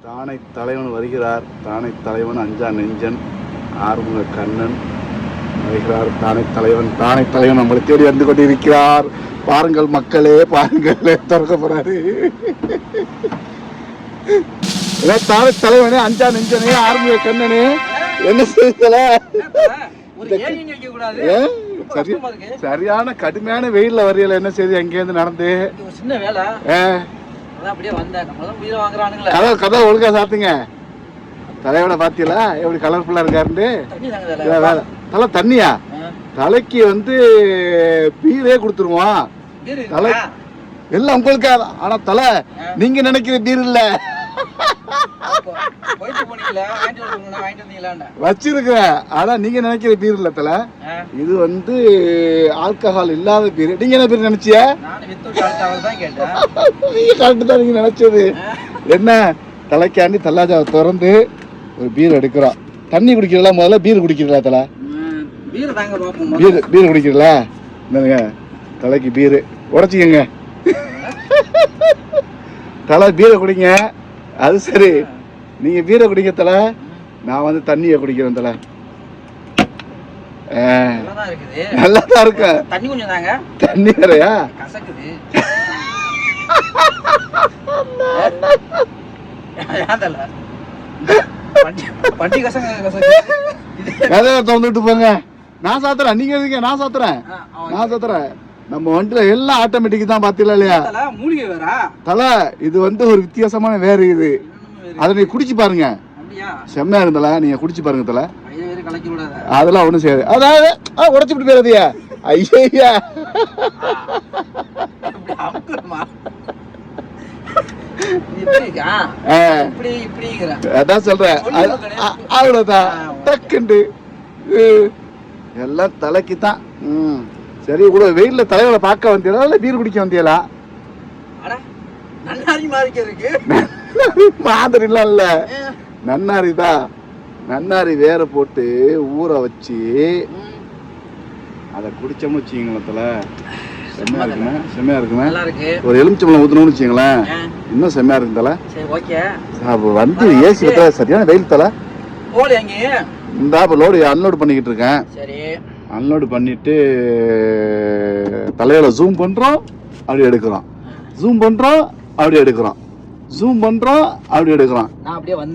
தானை தலைவன் வருகிறார். தானை தலைவன் அஞ்சா நெஞ்சன் ஆறுமுக கண்ணன் வருகிறார். தானை தலைவன் நம்மளை தேடி வந்து கொண்டிருக்கிறார். பாருங்கள் மக்களே, பாருங்கள் திறக்க போறாரு. தானை தலைவனே, அஞ்சா நெஞ்சனே, ஆறுமுக கண்ணனே, என்ன செய்யல? சரியான கடுமையான வெயில்ல வரையில என்ன செய்தி அங்கே இருந்து நடந்து சின்ன வேலை கதை ஒழுங்கா சாத்துங்க. தலையோட பாத்தீங்களா எப்படி கலர்ஃபுல்லா இருக்காரு. தலை தண்ணியா தலைக்கு வந்து பீரே கொடுத்துருவோம். தலை எல்லாம் உங்களுக்கு. ஆனா தலை நீங்க நினைக்கிற பீர் இல்ல வச்சிருக்கிறேன். ஆனா நீங்க நினைக்கிற பீர் இல்ல தலை. இது வந்து ஆல்கஹால் இல்லாத பீர். நீங்க என்ன பீர் நினைச்சிய? கரெக்ட் தான் நீங்க நினைச்சது. என்ன தலைக்காண்டி தல்லாஜாவை திறந்து ஒரு பீர் எடுக்கிறோம். தண்ணி குடிக்கிறதா முதல்ல பீர் குடிக்கிறதா தலை? பீர் குடிக்கிறதா? என்னங்க தலைக்கு பீரு உடச்சிக்கங்க. தலை பீரை குடிங்க. அது சரி, நீங்க பீரை குடிக்க தலை, நான் வந்து தண்ணியை குடிக்கிறேன் தலை. நல்லாதான் இருக்கு. தண்ணி வேறையா? திறந்துட்டு போங்க. நான் சாத்துறேன், நீங்க எதுங்க? நான் சாத்துறேன். நம்ம வண்டியில எல்லாம் ஆட்டோமேட்டிக் தான். பாத்தீங்களா இல்லையா தலை? இது வந்து ஒரு வித்தியாசமான வேறு. இது அதை நீங்க குடிச்சு பாருங்க, செம்மையா இருந்தல. நீங்க குடிச்சு பாருங்க தலை. அதெல்லாம் ஒண்ணும் செய்யாது. அதாவது உடச்சு விட்டு போயிருதியா? ஐயா அதான் சொல்றேன். அவ்வளவுதான் டக்குண்டு எல்லாம் தலைக்கு தான். சரி, கூட வெயில்ல தலைவரை பார்க்க வந்தீங்களா இல்ல பீர் குடிக்க வந்தீங்களா? மாதிரிலாம் இல்ல, நன்னாரி தான். நன்னாரி வேற போட்டு ஊற வச்சு அதை குடிச்சோம்னு வச்சுக்கீங்களேன் தலை, செம்மையா இருக்குமே. ஒரு எலுமிச்சம்பழம் ஊத்தணும்னு வச்சுங்களேன், இன்னும் செம்மையா இருக்கு தலை. வந்து ஏசி சரியான வெயில் தலை. இந்த லோடு அன்லோடு பண்ணிக்கிட்டு இருக்கேன். அன்லோடு பண்ணிட்டு தலையில ஜூம் பண்றோம், அப்படி எடுக்கிறோம். ஜூம் பண்றோம், அப்படி எடுக்கிறோம். ஜூம் பண்றோம், அப்படி எடுக்கிறோம்.